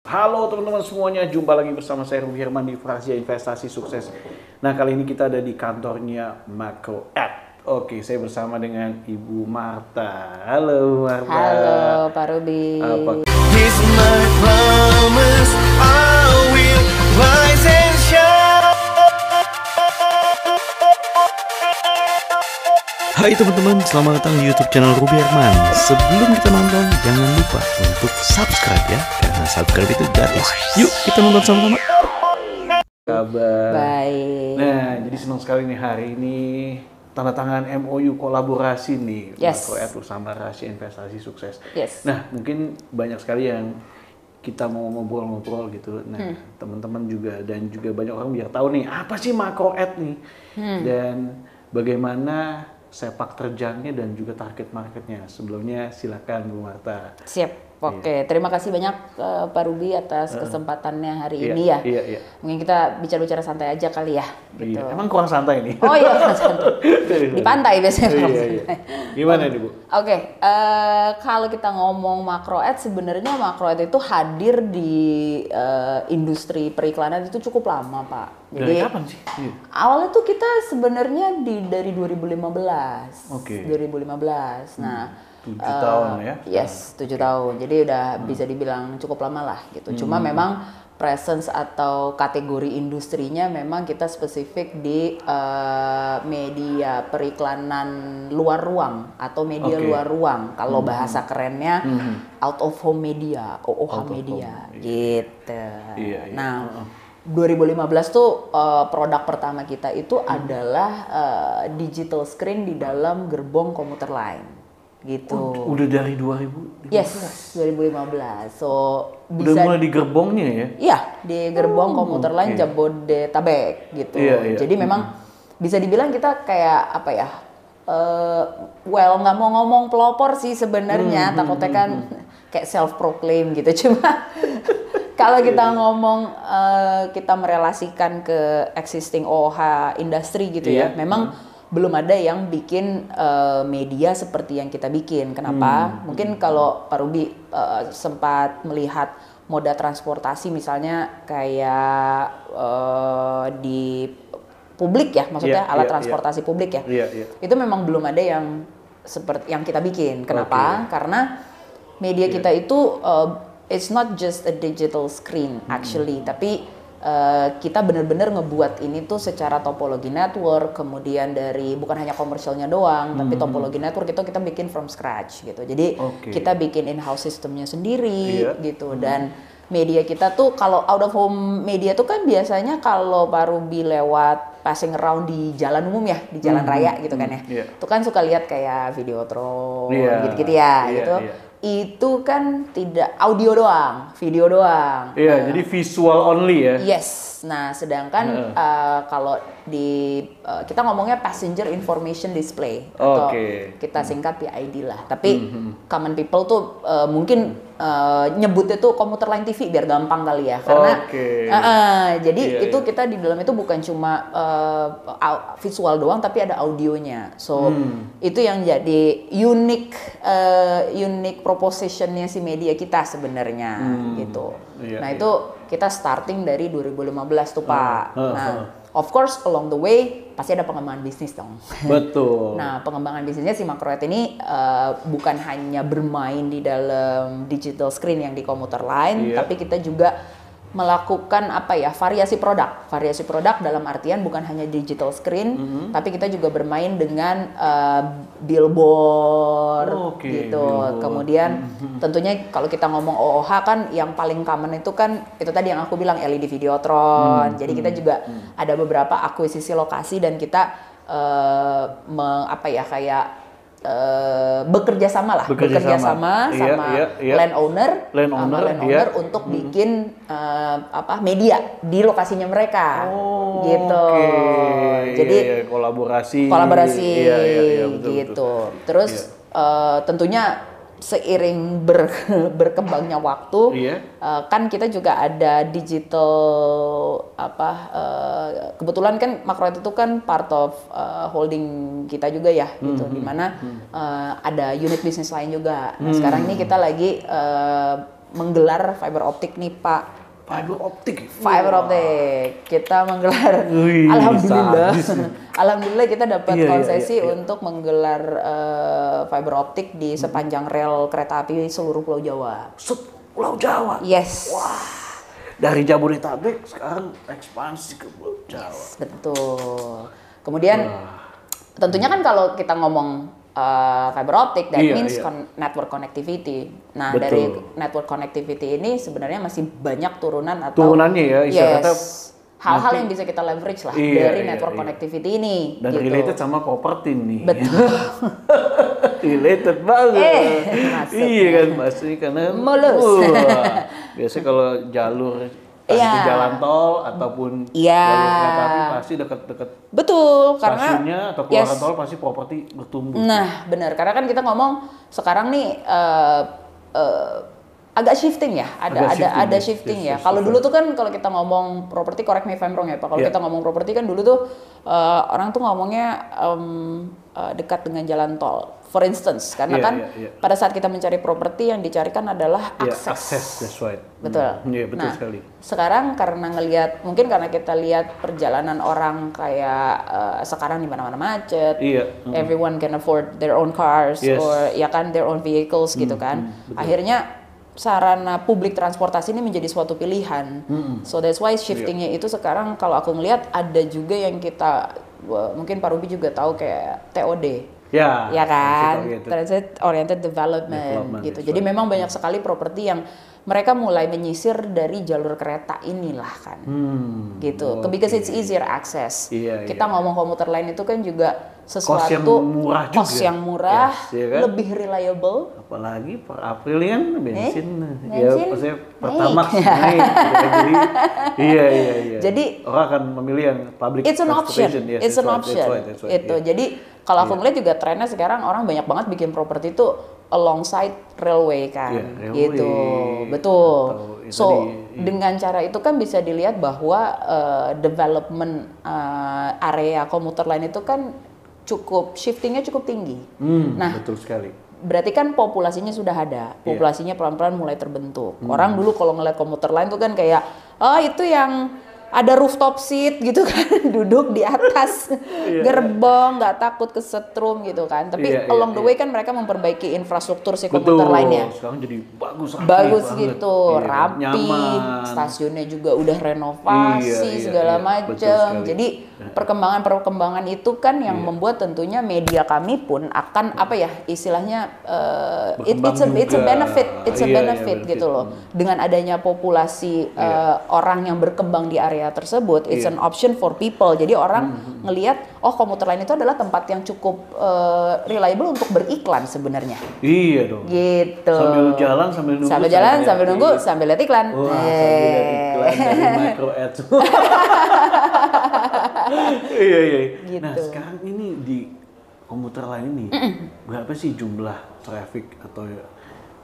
Halo teman-teman semuanya, jumpa lagi bersama saya Ruby Herman di Frasia Investasi Sukses. Nah, kali ini kita ada di kantornya MacroAd. Oke, saya bersama dengan Ibu Marta. Halo Marta. Halo Pak Ruby. He's my promise, I will rise and shine. Hai teman-teman, selamat datang di YouTube channel Ruby Herman. Sebelum kita nonton, jangan lupa untuk subscribe ya, karena subscribe itu gratis. Yuk kita nonton sama-sama. Kabar. Baik. Nah, jadi senang sekali nih hari ini tanda tangan MOU kolaborasi nih Yes. MacroAd bersama Rahasia Investasi Sukses. Yes. Nah, mungkin banyak sekali yang kita mau ngobrol-ngobrol gitu. Nah, teman-teman juga dan juga banyak orang biar tahu nih apa sih MacroAd nih dan bagaimana sepak terjangnya dan juga target marketnya. Sebelumnya silakan Bu Marta. Siap. Oke, terima kasih banyak Pak Ruby atas kesempatannya hari Iya, ini ya. iya, iya. Mungkin kita bicara-bicara santai aja kali ya. Gitu. Iya. Emang kurang santai nih. Oh iya, santai. Di pantai biasanya. Iya, kalau iya. santai. Gimana nih Bu? Oke, kalau kita ngomong MacroAd, sebenarnya MacroAd itu hadir di industri periklanan itu cukup lama, Pak. Dari kapan sih? Iya. Awalnya tuh kita sebenarnya dari 2015. Oke. 2015. Nah, 7 tahun ya? Yes, 7 tahun. Jadi udah bisa dibilang cukup lama lah gitu. Cuma memang presence atau kategori industrinya memang kita spesifik di media periklanan luar ruang atau media Oke. luar ruang. Kalau bahasa kerennya out of home media, OOH Out of media home, gitu. Iya, iya. Nah, 2015 tuh produk pertama kita itu adalah digital screen di dalam gerbong komuter lain. Gitu. Udah dari 2015? Yes, 2015. So Udah bisa mulai di gerbongnya ya? iya, di gerbong komuter lain oke. Jabodetabek gitu. Iya, iya. Jadi memang bisa dibilang kita kayak apa ya? Nggak mau ngomong pelopor sih sebenarnya, takutnya kan kayak self proclaim gitu. Cuma kalau kita ngomong kita merelasikan ke existing OOH industri gitu Iya. ya, memang belum ada yang bikin media seperti yang kita bikin. Kenapa? Mungkin kalau Pak Ruby sempat melihat moda transportasi misalnya kayak di publik ya, maksudnya Iya, alat iya, transportasi publik ya. Iya, iya. Itu memang belum ada yang seperti yang kita bikin. Kenapa? Karena media kita itu it's not just a digital screen actually, tapi kita benar-benar ngebuat ini tuh secara topologi network, kemudian dari bukan hanya komersialnya doang, tapi topologi network itu kita bikin from scratch gitu. Jadi Oke. kita bikin in-house sistemnya sendiri Iya. gitu, dan media kita tuh kalau out of home media tuh kan biasanya kalau Pak Ruby lewat passing around di jalan umum ya, di jalan raya gitu kan ya. Iya. Itu kan suka lihat kayak Videotron Iya. gitu-gitu ya Iya, gitu. iya. Itu kan tidak audio doang, video doang. Iya, jadi visual only ya? Yes. Nah, sedangkan kalau di kita ngomongnya passenger information display atau Oke. kita singkat PID lah. Tapi common people tuh mungkin nyebutnya tuh komuter line TV biar gampang kali ya. Karena Oke. jadi Iya, itu iya. kita di dalam itu bukan cuma visual doang tapi ada audionya. So itu yang jadi unique propositionnya si media kita sebenarnya gitu. Iya, Nah iya. itu kita starting dari 2015 tuh Pak. Heeh, Nah, of course along the way pasti ada pengembangan bisnis dong. Betul. Nah, pengembangan bisnisnya si MacroAd ini bukan hanya bermain di dalam digital screen yang di komuter lain, Iya. tapi kita juga melakukan apa ya, variasi produk. Variasi produk dalam artian bukan hanya digital screen, tapi kita juga bermain dengan billboard Oke, gitu. billboard. Kemudian tentunya kalau kita ngomong OOH kan yang paling common itu kan itu tadi yang aku bilang LED Videotron. Jadi kita juga ada beberapa akuisisi lokasi dan kita bekerja sama lah, Bekerja sama. Iya, sama iya. landowner Iya. untuk bikin media di lokasinya mereka, Oh, gitu. oke. Jadi Iya, iya, kolaborasi. Iya, betul, gitu. betul. Terus tentunya seiring berkembangnya waktu, Iya. kan kita juga ada digital kebetulan kan MacroAd itu kan part of holding kita juga ya, gitu, dimana ada unit bisnis lain juga. Nah, sekarang ini kita lagi menggelar fiber optik nih Pak. Fiber optik. Fiber optik. Kita menggelar. Wih, Alhamdulillah. sadis. Alhamdulillah kita dapat Iya, konsesi iya. untuk menggelar fiber optik di sepanjang rel kereta api seluruh Pulau Jawa. Pulau Jawa. Yes. Dari Jabodetabek sekarang ekspansi ke Pulau Jawa. Betul. Kemudian tentunya kan kalau kita ngomong fiber optic, that Iya, means iya. network connectivity. Nah, Betul. dari network connectivity ini sebenarnya masih banyak turunan atau Turunannya ya, istilah kata hal-hal nanti- yang bisa kita leverage lah Iya, dari iya, network iya. connectivity ini. Dan gitu. related sama properti nih. Betul. Related banget. masuk. Iya kan pasti karena Mulus. biasanya kalau jalur Iya. di jalan tol ataupun Iya. jalur kereta api pasti dekat-dekat Betul, karena stasiunnya atau keluaran tol pasti properti bertumbuh. Nah, benar. Karena kan kita ngomong sekarang nih agak shifting ya, ada shifting ya. Kalau dulu tuh kan kalau kita ngomong properti, correct me if I'm wrong ya Pak. Kalau Yeah. kita ngomong properti kan dulu tuh orang tuh ngomongnya dekat dengan jalan tol. For instance, karena Yeah, kan yeah. pada saat kita mencari properti yang dicarikan adalah Ya, akses. akses, that's right. Betul. Iya, betul Nah, sekali. sekarang karena mungkin karena kita lihat perjalanan orang kayak sekarang di mana-mana macet, Iya. everyone can afford their own cars Yes. or ya kan their own vehicles gitu kan. Akhirnya sarana publik transportasi ini menjadi suatu pilihan. So that's why shiftingnya itu sekarang kalau aku ngelihat ada juga yang kita mungkin Pak Ruby juga tahu kayak TOD. Ya, Ya kan, transit-oriented. transit oriented development gitu. that's Jadi right. memang banyak sekali properti yang mereka mulai menyisir dari jalur kereta inilah kan, gitu. Because it's easier access. Iya, Kita ngomong komuter lain itu kan juga Cost yang sesuatu murah juga. cost yang murah, Yes, iya kan? lebih reliable. Apalagi per April kan bensin, ya bensin maksudnya naik. Pertamax naik. Gitu. Jadi iya. Jadi, orang akan memilih yang public It's an option. transportation. Yes, It's an that's right, option. that's right, Itu. yeah. Jadi kalau aku ngeliat juga trennya sekarang orang banyak banget bikin properti itu alongside railway kan. Iya, railway. Gitu. Betul. Atau itu So tadi, dengan cara itu kan bisa dilihat bahwa development area komuter lain itu kan shiftingnya cukup tinggi. Nah, Betul sekali. berarti kan populasinya sudah ada, populasinya pelan-pelan mulai terbentuk. Orang dulu kalau ngeliat komuter lain tuh kan kayak, oh itu yang ada rooftop seat gitu kan, duduk di atas gerbong, nggak takut kesetrum gitu kan. Tapi along the way kan mereka memperbaiki infrastruktur si komuter lainnya. Sekarang jadi bagus, rapi Bagus banget. gitu, Iya, rapi, nyaman. stasiunnya juga udah renovasi Iya, segala iya, betul macam. sekali. Jadi perkembangan itu kan yang membuat tentunya media kami pun akan apa ya istilahnya Berkembang it's a juga. benefit, it's a Iya, iya, benefit gitu loh. Dengan adanya populasi orang yang berkembang di area tersebut, it's an option for people. Jadi orang ngelihat oh komuter lain itu adalah tempat yang cukup reliable untuk beriklan sebenarnya. Iya dong. Gitu. Sambil jalan, sambil nunggu. Sambil jalan, lihat sambil nunggu, di- sambil lihat iklan. Wah, sambil lihat iklan dari micro ads. Iya. Gitu. Nah, sekarang ini di komuter lain ini berapa sih jumlah traffic atau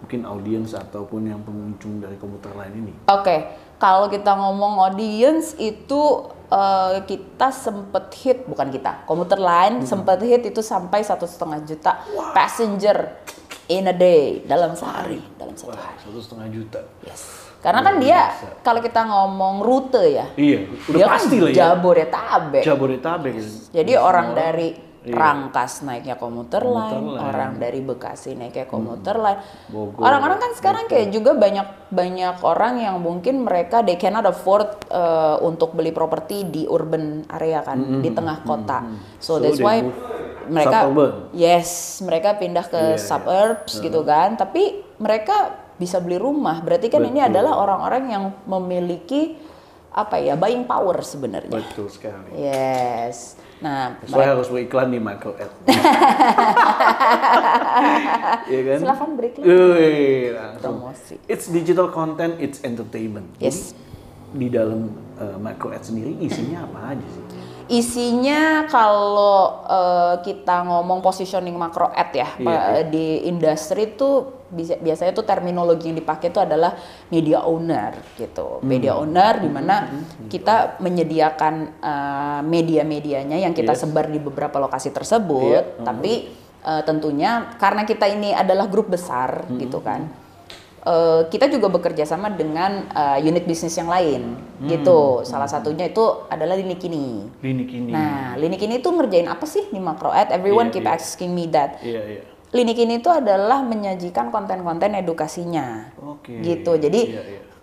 mungkin audiens ataupun yang pengunjung dari komuter lain ini? Oke, kalau kita ngomong audience itu kita sempet hit, bukan kita, komuter lain sempet hit itu sampai 1,5 juta passenger in a day, dalam sehari, dalam satu Wah, hari. 1,5 juta. Yes. Karena kan dia kalau kita ngomong rute ya, Iya, udah dia pasti kan lah ya. Jabodetabek. Jabodetabek. Jadi orang dari Iya. Rangkas naiknya komuter Komuter line, line. orang dari Bekasi naiknya komuter line. Bogor, Orang-orang kan sekarang kayak juga banyak orang yang mungkin mereka they cannot afford untuk beli properti di urban area kan, di tengah kota. So that's they why move mereka suburban. mereka pindah ke suburbs gitu kan. Tapi mereka bisa beli rumah. Berarti kan ini adalah orang-orang yang memiliki apa ya, buying power sebenarnya. Betul sekali. Yes. Nah, Saya harus beriklan di micro ad. Iya kan? silakan beriklan. Langsung. Promosi. It's digital content, it's entertainment. Yes. Jadi, di dalam micro ad sendiri isinya apa aja sih? Isinya kalau kita ngomong positioning macro ad ya, di industri itu biasanya tuh terminologi yang dipakai itu adalah media owner gitu. Media owner di mana kita menyediakan media-medianya yang kita sebar di beberapa lokasi tersebut, tapi tentunya karena kita ini adalah grup besar gitu kan. kita juga bekerja sama dengan unit bisnis yang lain gitu. Salah satunya itu adalah Lini Kini. Lini Kini. Nah, Lini Kini itu ngerjain apa sih di Macro Ad? Everyone keep asking me that. Iya. Lini Kini itu adalah menyajikan konten-konten edukasinya. Oke. Gitu. Jadi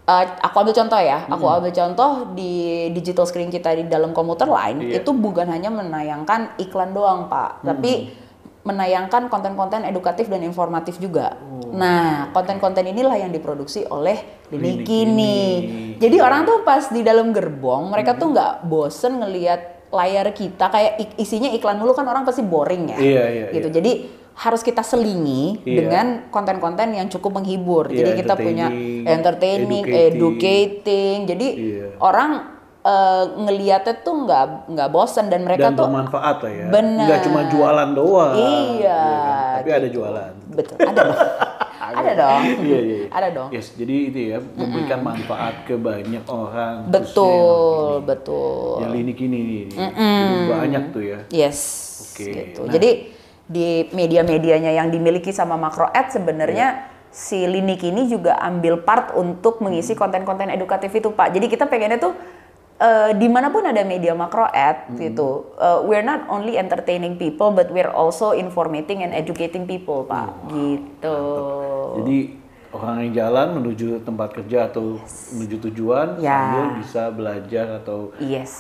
aku ambil contoh ya. Aku ambil contoh di digital screen kita di dalam komuter line itu bukan hanya menayangkan iklan doang, Pak, tapi menayangkan konten-konten edukatif dan informatif juga. Nah, konten-konten inilah yang diproduksi oleh Lini Kini. Jadi orang tuh pas di dalam gerbong, mereka tuh nggak bosen ngelihat layar kita kayak isinya iklan mulu, kan orang pasti boring ya. Iya. Gitu. Jadi harus kita selingi dengan konten-konten yang cukup menghibur. Jadi kita punya entertaining, educating. Jadi orang ngeliatnya tuh nggak bosan dan mereka tuh bermanfaat lah ya. Benar. Nggak cuma jualan doang. Iya. Kan? Tapi ada gitu. jualan. Betul. Ada dong. Ada dong. Iya. Ada dong. Yes, jadi itu ya memberikan manfaat ke banyak orang. Betul. Yang Lini Kini nih. Jadi banyak tuh ya. Yes. Oke. Gitu. Jadi di media-medianya yang dimiliki sama Macro Ad sebenarnya si Lini Kini juga ambil part untuk mengisi konten-konten edukatif itu, Pak. Jadi kita pengennya tuh dimanapun ada media Macro Ad gitu, we're not only entertaining people but we're also informating and educating people, Pak. Gitu. Jadi orang yang jalan menuju tempat kerja atau menuju tujuan sambil bisa belajar atau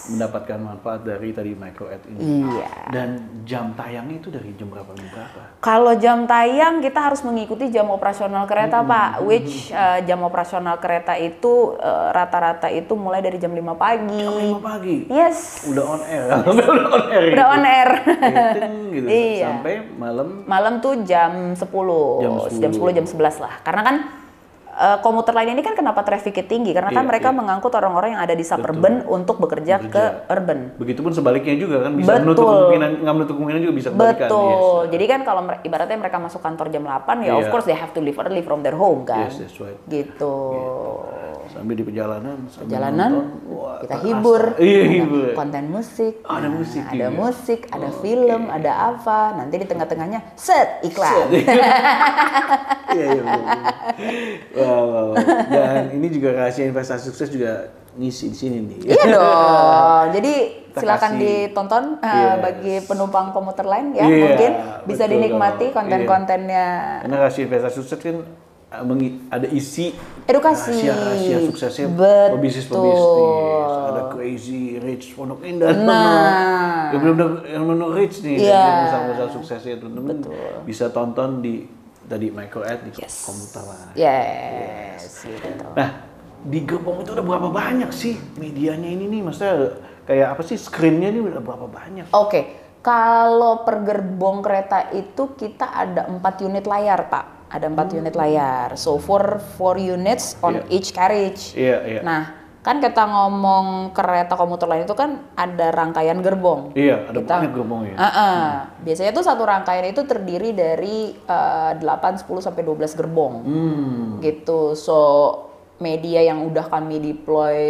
mendapatkan manfaat dari tadi Macro Ad ini. Iya. Dan jam tayangnya itu dari jam berapa sampai berapa? Kalau jam tayang kita harus mengikuti jam operasional kereta, Pak. Which jam operasional kereta itu rata-rata itu mulai dari jam 5 pagi. Jam 5 pagi? Yes. Udah on air. Udah on air. Udah on air. Gitu. Iya. Sampai malam? Malam tuh jam 10. Jam 10, jam 11 lah. Karena kan komuter lain ini kan kenapa trafficnya tinggi? Karena kan mereka mengangkut orang-orang yang ada di suburban untuk bekerja ke urban. Begitupun sebaliknya juga kan bisa menutup kemungkinan juga bisa kebalikan. Betul. Jadi kan kalau ibaratnya mereka masuk kantor jam 8 ya of course they have to leave early from their home kan. Yes, that's right. Gitu. Sambil di perjalanan kita hibur. Iya, hibur. Konten musik. Ada musik. Ada musik, ada film, ada apa. Nanti di tengah-tengahnya set iklan. Iya. Wow. Dan ini juga rahasia investasi sukses juga ngisi di sini nih. Iya dong. Jadi silakan ditonton bagi penumpang komuter lain ya, mungkin bisa dinikmati konten-kontennya. Karena rahasia investasi sukses kan ada isi edukasi, rahasia suksesnya pebisnis, ada Crazy Rich Pondok Indah, yang benar-benar rich nih, usaha-usaha suksesnya teman-teman bisa tonton di tadi Macro Ad di komuter lah. Yes. Gitu. Nah, di gerbong itu udah berapa banyak sih medianya ini nih, maksudnya kayak apa sih screen-nya ini udah berapa banyak? Oke. Kalau per gerbong kereta itu kita ada 4 unit layar, Pak. Ada 4 unit layar. So for 4 units on each carriage. Iya. Nah, kan kita ngomong kereta komuter lain itu kan ada rangkaian gerbong. Iya, ada banyak gerbong ya. Biasanya tuh satu rangkaian itu terdiri dari 8, 10 sampai 12 gerbong. Gitu. So media yang udah kami deploy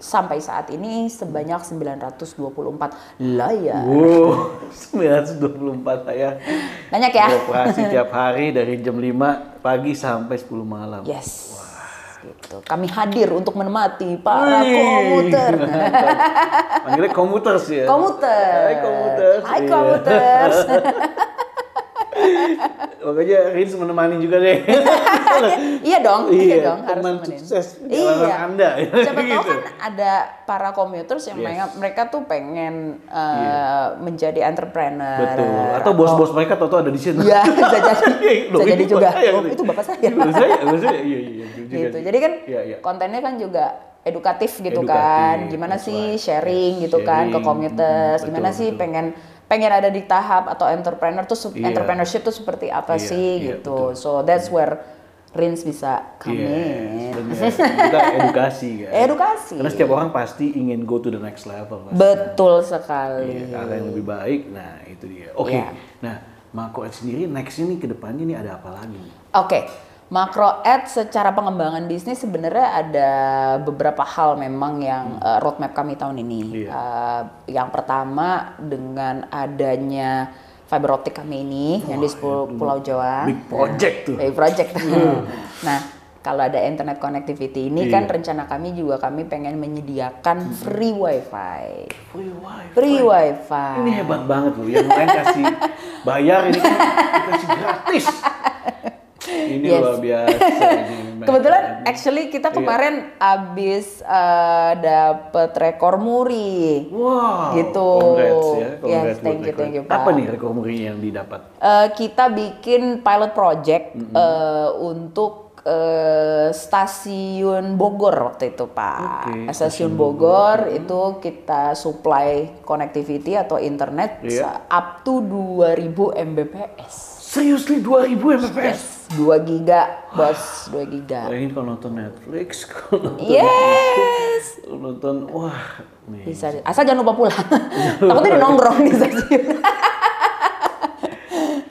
sampai saat ini sebanyak 924 layar. Wow, 924 layar. Banyak ya? Operasi tiap hari dari jam 5 pagi sampai 10 malam. Yes. Gitu. Kami hadir untuk menemati para komuter. Panggilnya komuters ya? Komuter. Hai komuters. Hai komuters. Makanya Rins menemani juga deh. Iya dong, harus teman temenin. sukses Iya. Anda. Siapa tahu Gitu. kan ada para commuters yang mereka tuh pengen menjadi entrepreneur. Betul. Atau bos-bos mereka tahu ada di sini. Iya, bisa jadi. Bisa jadi juga. Oh, itu bapak saya. Iya. Gitu. Jadi kan kontennya kan juga edukatif gitu kan. Gimana sih sharing gitu kan ke commuters. Gimana sih pengen ada di tahap atau entrepreneurship tuh seperti apa sih gitu. So that's where Rins bisa come in. Kita edukasi kan. Edukasi. Karena setiap orang pasti ingin go to the next level. Betul sekali. Arah yang lebih baik. Nah, itu dia. Oke. Nah, Macro Ad sendiri next ini ke depannya ini ada apa lagi? Oke. Macro Ad secara pengembangan bisnis sebenarnya ada beberapa hal memang yang roadmap kami tahun ini. Yang pertama dengan adanya fiber optik kami ini yang di Pulau Jawa. Big project tuh. Big project. Nah, kalau ada internet connectivity ini kan rencana kami juga kami pengen menyediakan free wifi. Free wifi. Ini hebat banget loh, yang lain kasih bayar, ini kan kasih gratis. Ini luar biasa. Ini kebetulan actually kita kemarin abis dapet rekor muri. Wow. Gitu. Congrats ya. Yes, thank you Pak. Apa nih rekor muri yang didapat? Kita bikin pilot project untuk stasiun Bogor waktu itu Pak. Stasiun Bogor itu kita supply connectivity atau internet up to 2000 Mbps. Seriously 2000 Mbps? 2 giga bos, 2 giga. Ini kalau nonton Netflix, kalau nonton Yes. kalau nonton, wah nih. Bisa, asal jangan lupa pulang. Takutnya udah nongkrong di stasiun.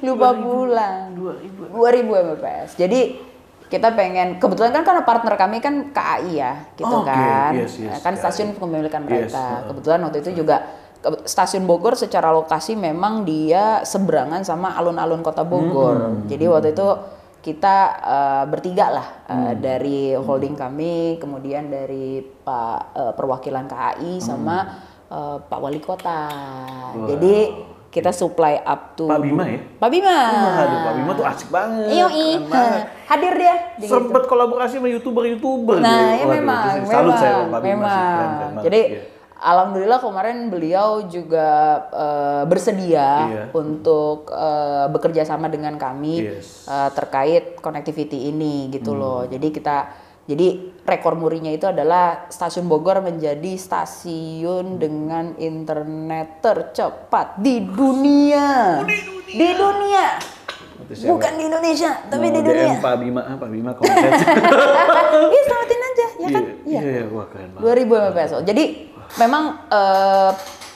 Lupa pulang. 2000 Mbps. Jadi kita pengen, kebetulan kan karena partner kami kan KAI ya, gitu kan. Kan stasiun kepemilikan mereka. Kebetulan waktu itu juga stasiun Bogor secara lokasi memang dia seberangan sama alun-alun kota Bogor. Jadi waktu itu kita bertiga lah dari holding kami, kemudian dari Pak perwakilan KAI sama Pak Wali Kota. Jadi kita supply up to Pak Bima ya? Pak Bima. Aduh, Pak Bima tuh asik banget. Iya, hadir dia. Sempet kolaborasi sama YouTuber. Nah, ya memang. Salut saya Pak Bima. Memang. Jadi alhamdulillah kemarin beliau juga bersedia untuk bekerja sama dengan kami terkait connectivity ini gitu loh. Jadi rekor murinya itu adalah stasiun Bogor menjadi stasiun dengan internet tercepat di dunia. Di dunia. Bukan di Indonesia, tapi di dunia. Pak Bima konten. Iya, selamatin aja, ya kan? Iya, wah keren banget. 2000 Mbps. Jadi memang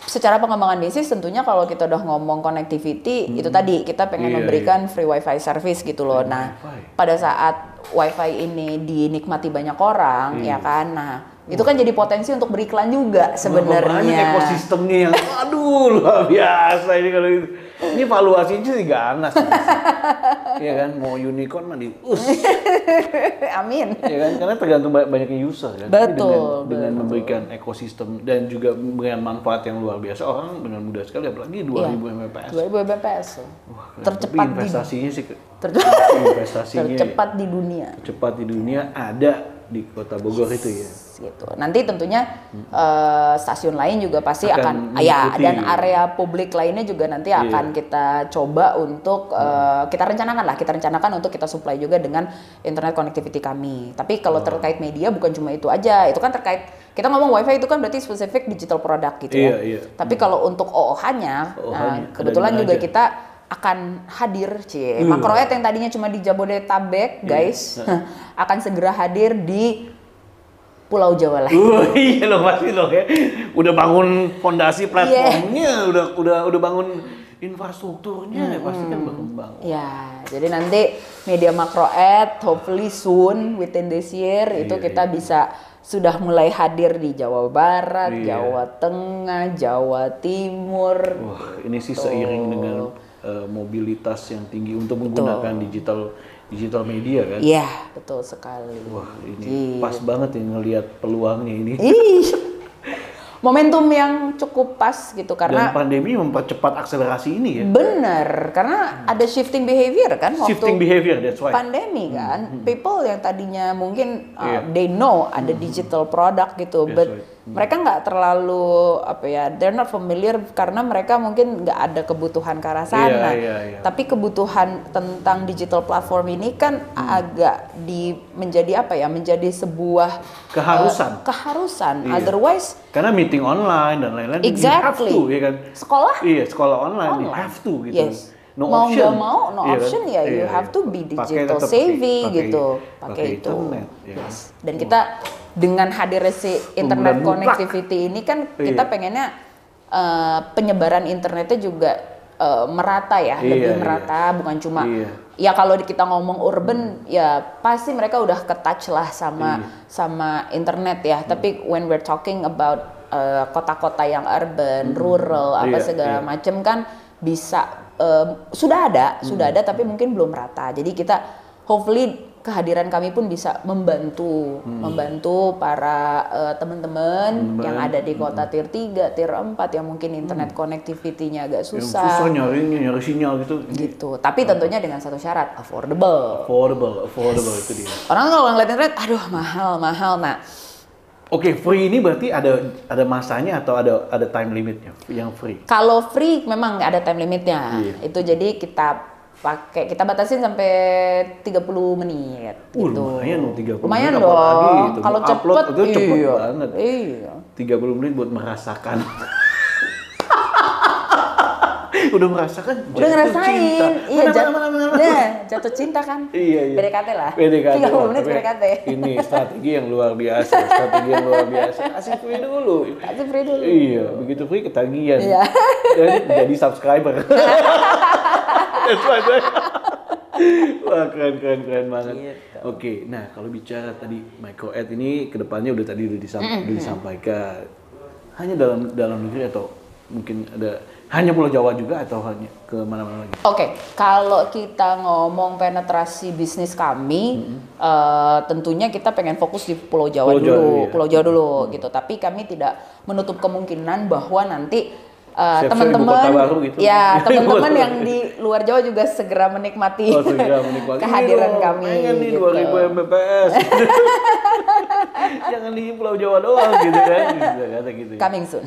secara pengembangan bisnis tentunya kalau kita udah ngomong connectivity itu tadi kita pengen memberikan free wifi service gitu loh. Nah, pada saat wifi ini dinikmati banyak orang ya kan. Nah, itu kan jadi potensi untuk beriklan juga sebenarnya. Banyak ekosistemnya yang aduh luar biasa ini kalau itu. Ini valuasinya sih ganas. Iya kan, mau unicorn mah Amin. Iya kan, karena tergantung banyaknya user kan. Betul. Dengan memberikan ekosistem dan juga memberikan manfaat yang luar biasa, orang dengan mudah sekali apalagi 2000 Mbps. 2000 Mbps. Wah, tercepat investasinya sih tercepat di dunia. Tercepat di dunia ada di Kota Bogor itu ya. Gitu. Nanti tentunya stasiun lain juga pasti akan dan area publik lainnya juga nanti akan kita coba untuk kita rencanakan untuk kita supply juga dengan internet connectivity kami. Tapi kalau terkait media bukan cuma itu aja, itu kan terkait kita ngomong wifi itu kan berarti spesifik digital product gitu ya. Tapi kalau untuk OOH-nya, kebetulan juga kita akan hadir Makroed yang tadinya cuma di Jabodetabek guys akan segera hadir di Pulau Jawa lain. Iya loh pasti loh ya. Udah bangun fondasi platformnya, udah bangun infrastrukturnya, pasti kan berkembang. Ya, jadi nanti media Makroed hopefully soon within this year itu kita bisa sudah mulai hadir di Jawa Barat, Jawa Tengah, Jawa Timur. Wah, ini sih seiring dengan mobilitas yang tinggi untuk menggunakan digital media kan? Iya, betul sekali. Wah, ini pas banget ya ngelihat peluangnya ini. Momentum yang cukup pas gitu karena dan pandemi mempercepat akselerasi ini ya. Bener, karena ada shifting behavior kan waktu that's why. Pandemi kan. People yang tadinya mungkin they know ada digital product gitu, but mereka nggak terlalu they're not familiar karena mereka mungkin nggak ada kebutuhan ke arah sana. Tapi kebutuhan tentang digital platform ini kan agak menjadi menjadi sebuah keharusan. Otherwise karena meeting online dan lain-lain you have to ya kan. Sekolah online. You have to gitu. Yes. No option ya, you have to be digital savvy gitu. Pakai itu. Yes. Dan kita dengan hadirnya si internet connectivity ini kan kita pengennya penyebaran internetnya juga merata ya, lebih merata, bukan cuma ya kalau kita ngomong urban ya pasti mereka udah ke-touch lah sama internet ya. Tapi when we're talking about kota-kota yang urban, rural, segala macam kan bisa sudah ada tapi mungkin belum rata. Jadi kita hopefully kehadiran kami pun bisa membantu para teman-teman yang ada di kota tier 3, tier 4 yang mungkin internet connectivity-nya agak susah. Susah nyari sinyal gitu. Gitu. Tapi tentunya dengan satu syarat, affordable Itu dia. Orang kalau ngeliat internet, aduh mahal. Nah, Oke, free ini berarti ada masanya atau ada time limitnya yang free? kalau free memang nggak ada time limitnya. Iya. Itu jadi kita batasin sampai 30 menit gitu. Lumayan loh 30 Lumayan menit dong. apalagi itu. Kalau Upload cepet, itu cepet iya. banget. Iya. 30 menit buat merasakan. Udah merasakan? Udah ngerasain. Iya, jatuh cinta kan? Iya. PDKT lah. 30 PDKT. menit PDKT. Ini strategi yang luar biasa. Kasih free dulu. Iya, begitu free ketagihan. Iya. Dan jadi subscriber. Wah, keren banget. Gitu. Oke, nah kalau bicara tadi micro ad ini kedepannya udah disampaikan. Hanya dalam negeri atau mungkin hanya Pulau Jawa juga atau hanya ke mana-mana lagi? Oke, kalau kita ngomong penetrasi bisnis kami, tentunya kita pengen fokus di Pulau Jawa dulu, gitu. Tapi kami tidak menutup kemungkinan bahwa nanti teman-teman, gitu. ya teman-teman yang di luar Jawa juga segera menikmati, kehadiran kami. Pengen nih gitu. 2000 Mbps. Jangan di Pulau Jawa doang gitu kan, kata gitu. Coming soon.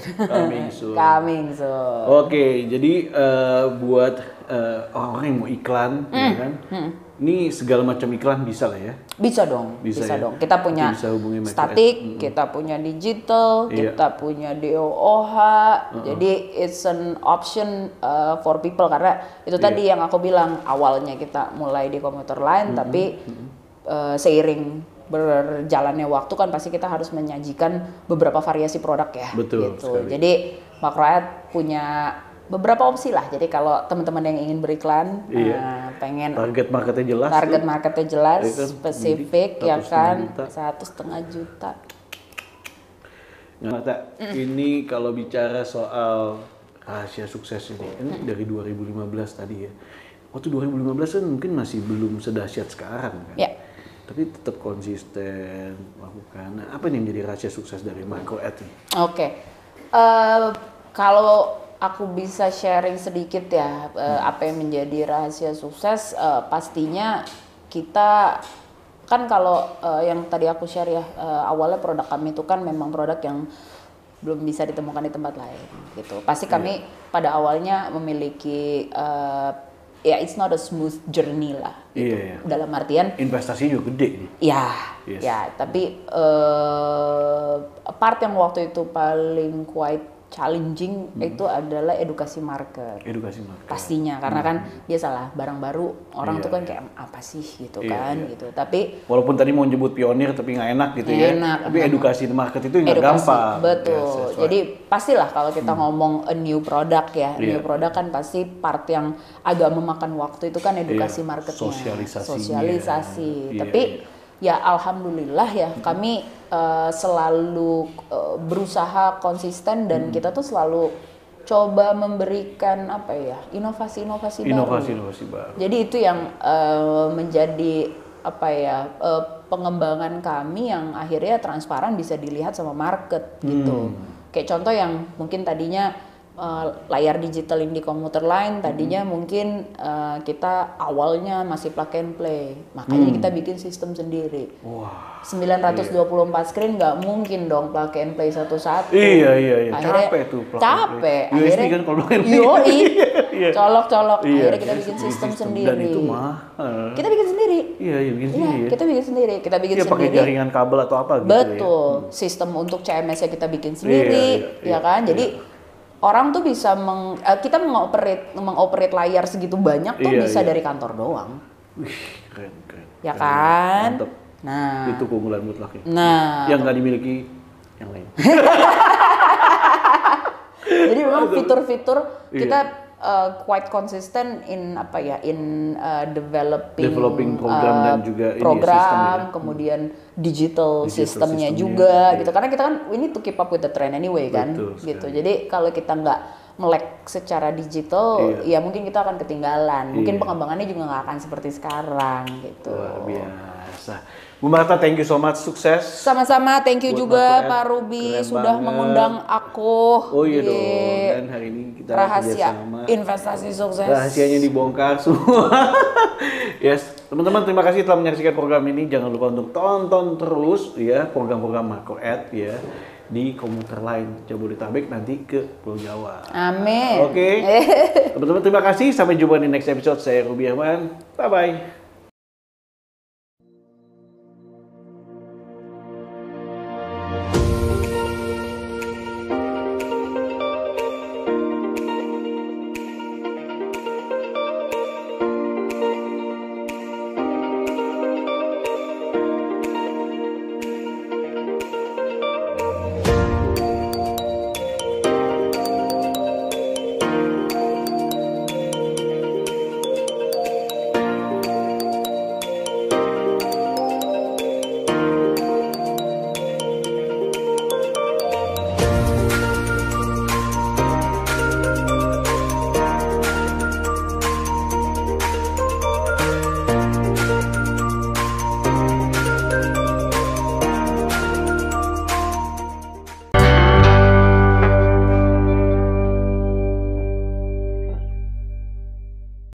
Oke, jadi buat orang-orang yang mau iklan, ya kan? Ini segala macam iklan bisa lah ya? Bisa dong. Kita punya statik, kita punya digital, kita punya DOOH. Jadi it's an option for people karena itu tadi yang aku bilang awalnya kita mulai di komuter lain, tapi seiring berjalannya waktu kan pasti kita harus menyajikan beberapa variasi produk ya. Betul. Gitu. Jadi Makroad punya beberapa opsi lah. Jadi kalau teman-teman yang ingin beriklan, pengen target marketnya jelas, spesifik ya kan, 1,5 juta. Nah, ini kalau bicara soal rahasia sukses ini dari 2015 tadi ya. Waktu 2015 kan mungkin masih belum sedahsyat sekarang kan. Ya. Tapi tetap konsisten melakukan. Nah, apa yang menjadi rahasia sukses dari micro ad ini? Oke. Kalau aku bisa sharing sedikit ya, apa yang menjadi rahasia sukses, pastinya kita kan kalau yang tadi aku share ya, awalnya produk kami itu kan memang produk yang belum bisa ditemukan di tempat lain gitu. Pasti kami pada awalnya memiliki ya it's not a smooth journey lah gitu. Dalam artian investasi juga gede nih. Ya, tapi part yang waktu itu paling quite challenging itu adalah edukasi market. Pastinya karena kan biasalah barang baru orang tuh kan kayak apa sih gitu kan gitu. Tapi walaupun tadi mau nyebut pionir tapi nggak enak gitu ya. Tapi edukasi market itu nggak gampang. Betul. Jadi pastilah kalau kita ngomong a new product ya, new product kan pasti part yang agak memakan waktu itu kan edukasi marketnya. Sosialisasi. Tapi ya alhamdulillah ya kami selalu berusaha konsisten dan kita tuh selalu coba memberikan apa ya inovasi baru. Jadi itu yang menjadi apa ya pengembangan kami yang akhirnya transparan bisa dilihat sama market gitu. Kayak contoh yang mungkin tadinya layar digital yang di komuter lain tadinya mungkin kita awalnya masih plug and play, makanya kita bikin sistem sendiri. 924 screen nggak mungkin dong plug and play satu-satu. Iya. Akhirnya, capek tuh. Akhirnya kan kalau plug and play. colok. Akhirnya kita bikin sistem sendiri. Dan itu mahal. Kita bikin sendiri. Kita bikin sendiri. Pakai jaringan kabel atau apa gitu. Betul. Sistem untuk CMS-nya kita bikin sendiri, ya kan? Jadi orang tuh bisa kita mengoperate layar segitu banyak tuh bisa dari kantor doang. Keren. Ya kan? Mantap. Nah, itu keunggulan mutlak ya. Nah, yang nggak dimiliki yang lain. Jadi memang fitur-fitur kita quite consistent in developing program dan juga program, kemudian digital sistemnya juga gitu. Karena kita kan ini to keep up with the trend anyway kan. Gitu. Jadi kalau kita nggak melek secara digital, ya mungkin kita akan ketinggalan. Mungkin pengembangannya juga nggak akan seperti sekarang gitu. Luar biasa. biasa. Bu Marta, thank you so much, sukses. Sama-sama, thank you Buat juga Marco Pak Ed, Ruby keren sudah banget. mengundang aku. Oh iya di dong, dan hari ini kita rahasia kerjasama. investasi sukses. Rahasianya dibongkar semua. Yes, teman-teman terima kasih telah menyaksikan program ini. Jangan lupa untuk tonton terus ya program-program Marco Ed ya di komuter lain Jabodetabek nanti ke Pulau Jawa. Amin. Oke. Teman-teman terima kasih. Sampai jumpa di next episode. Saya Ruby Herman. Bye bye.